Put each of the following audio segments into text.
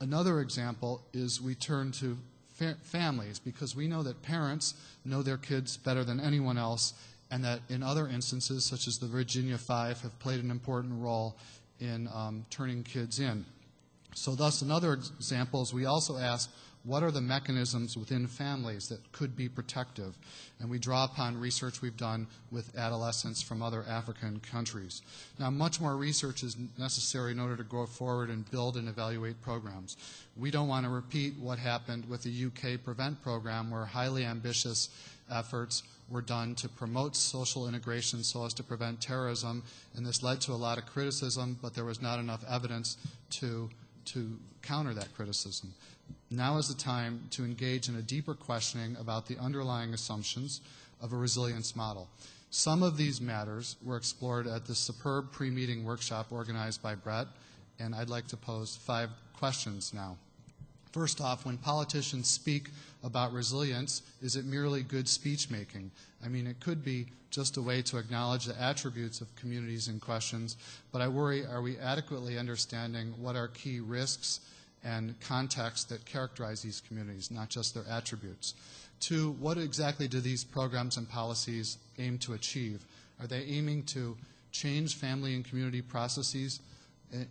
Another example is we turn to families, because we know that parents know their kids better than anyone else, and that in other instances, such as the Virginia Five, have played an important role in turning kids in. So thus, another example is we also ask, what are the mechanisms within families that could be protective? And we draw upon research we've done with adolescents from other African countries. Now, much more research is necessary in order to go forward and build and evaluate programs. We don't want to repeat what happened with the UK Prevent program, where highly ambitious efforts were done to promote social integration so as to prevent terrorism, and this led to a lot of criticism, but there was not enough evidence to counter that criticism. Now is the time to engage in a deeper questioning about the underlying assumptions of a resilience model. Some of these matters were explored at the superb pre-meeting workshop organized by Brett, and I'd like to pose 5 questions now. First off, when politicians speak about resilience, is it merely good speech making? I mean, it could be just a way to acknowledge the attributes of communities in questions, but I worry, are we adequately understanding what are key risks and contexts that characterize these communities, not just their attributes? 2, what exactly do these programs and policies aim to achieve? Are they aiming to change family and community processes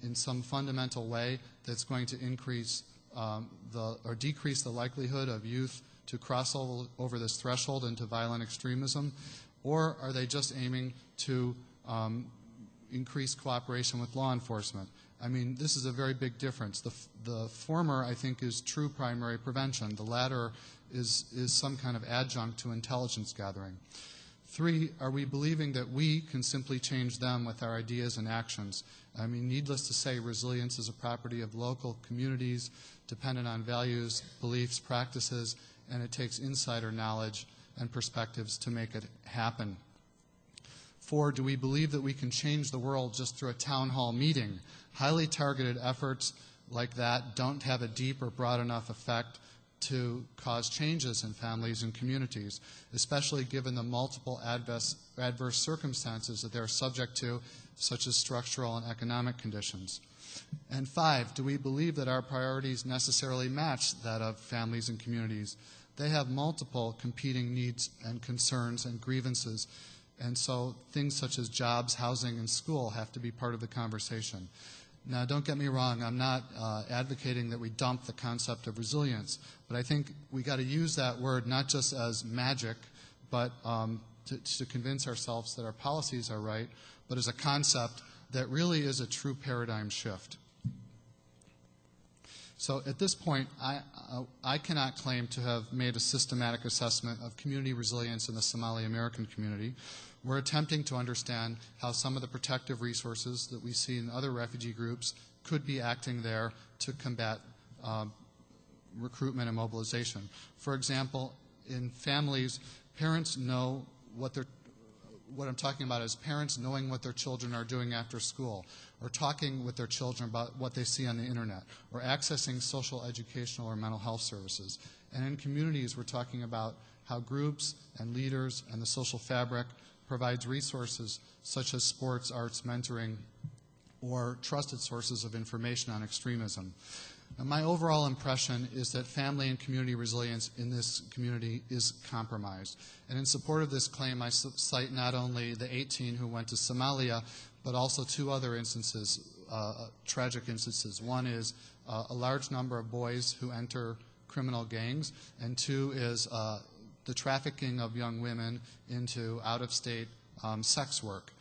in some fundamental way that's going to increase or decrease the likelihood of youth to cross over this threshold into violent extremism? Or are they just aiming to increase cooperation with law enforcement? I mean, this is a very big difference. The former, I think, is true primary prevention. The latter is some kind of adjunct to intelligence gathering. 3, are we believing that we can simply change them with our ideas and actions? I mean, needless to say, resilience is a property of local communities, dependent on values, beliefs, practices, and it takes insider knowledge and perspectives to make it happen. 4, do we believe that we can change the world just through a town hall meeting? Highly targeted efforts like that don't have a deep or broad enough effect to cause changes in families and communities, especially given the multiple adverse circumstances that they're subject to, such as structural and economic conditions. And 5, do we believe that our priorities necessarily match that of families and communities? They have multiple competing needs and concerns and grievances, and so things such as jobs, housing, and school have to be part of the conversation. Now, don't get me wrong, I'm not advocating that we dump the concept of resilience, but I think we got to use that word not just as magic, but to convince ourselves that our policies are right, but as a concept that really is a true paradigm shift. So at this point, I cannot claim to have made a systematic assessment of community resilience in the Somali American community. We're attempting to understand how some of the protective resources that we see in other refugee groups could be acting there to combat recruitment and mobilization. For example, in families, parents know what I'm talking about is parents knowing what their children are doing after school, or talking with their children about what they see on the internet, or accessing social, educational, or mental health services. And in communities, we're talking about how groups and leaders and the social fabric provides resources such as sports, arts, mentoring, or trusted sources of information on extremism. Now, my overall impression is that family and community resilience in this community is compromised. And in support of this claim, I cite not only the 18 who went to Somalia, but also 2 other instances, tragic instances. One is a large number of boys who enter criminal gangs, and 2 is the trafficking of young women into out-of-state sex work.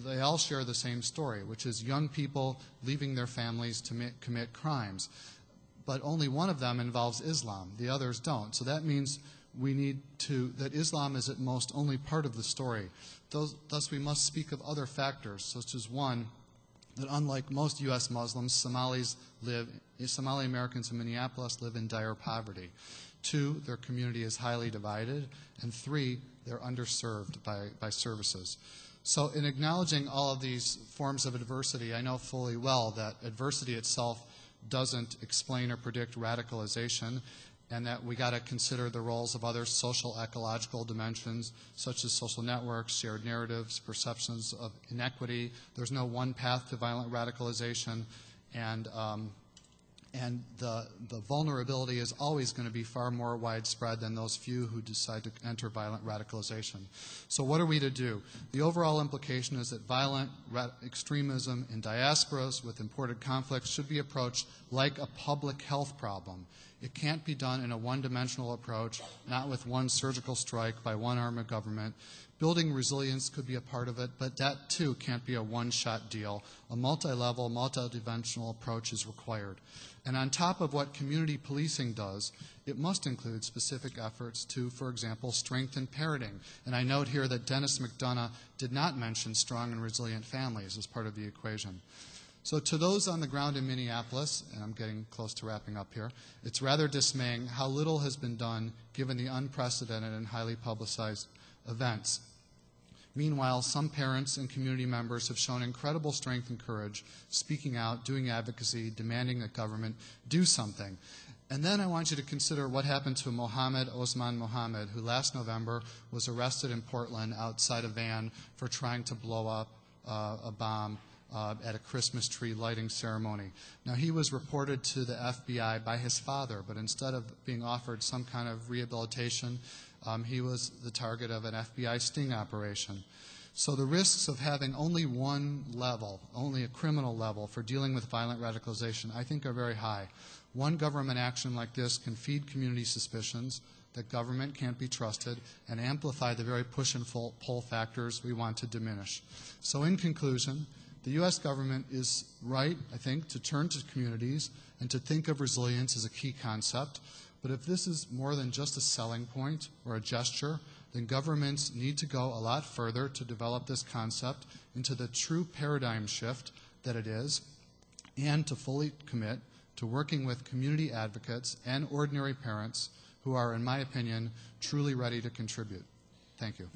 They all share the same story, which is young people leaving their families to commit crimes. But only one of them involves Islam. The others don't. So that means that Islam is at most only part of the story. Thus, we must speak of other factors, such as 1, that unlike most U.S. Muslims, Somali Americans in Minneapolis live in dire poverty. 2, their community is highly divided. And 3, they're underserved by services. So in acknowledging all of these forms of adversity, I know fully well that adversity itself doesn't explain or predict radicalization, and that we got to consider the roles of other social ecological dimensions, such as social networks, shared narratives, perceptions of inequity. There's no one path to violent radicalization, and And the vulnerability is always going to be far more widespread than those few who decide to enter violent radicalization. So what are we to do? The overall implication is that violent extremism in diasporas with imported conflicts should be approached like a public health problem. It can't be done in a one-dimensional approach, not with one surgical strike by one arm of government. Building resilience could be a part of it, but that too can't be a one-shot deal. A multi-level, multi-dimensional approach is required. And on top of what community policing does, it must include specific efforts to, for example, strengthen parenting. And I note here that Dennis McDonough did not mention strong and resilient families as part of the equation. So to those on the ground in Minneapolis, and I'm getting close to wrapping up here, it's rather dismaying how little has been done given the unprecedented and highly publicized events. Meanwhile, some parents and community members have shown incredible strength and courage, speaking out, doing advocacy, demanding that government do something. And then I want you to consider what happened to Mohammed Osman Mohammed, who last November was arrested in Portland outside a van for trying to blow up a bomb at a Christmas tree lighting ceremony. Now, he was reported to the FBI by his father, but instead of being offered some kind of rehabilitation, he was the target of an FBI sting operation. So the risks of having only one level, only a criminal level, for dealing with violent radicalization, I think are very high. One government action like this can feed community suspicions that government can't be trusted and amplify the very push and pull factors we want to diminish. So in conclusion, the U.S. government is right, I think, to turn to communities and to think of resilience as a key concept. But if this is more than just a selling point or a gesture, then governments need to go a lot further to develop this concept into the true paradigm shift that it is, and to fully commit to working with community advocates and ordinary parents who are, in my opinion, truly ready to contribute. Thank you.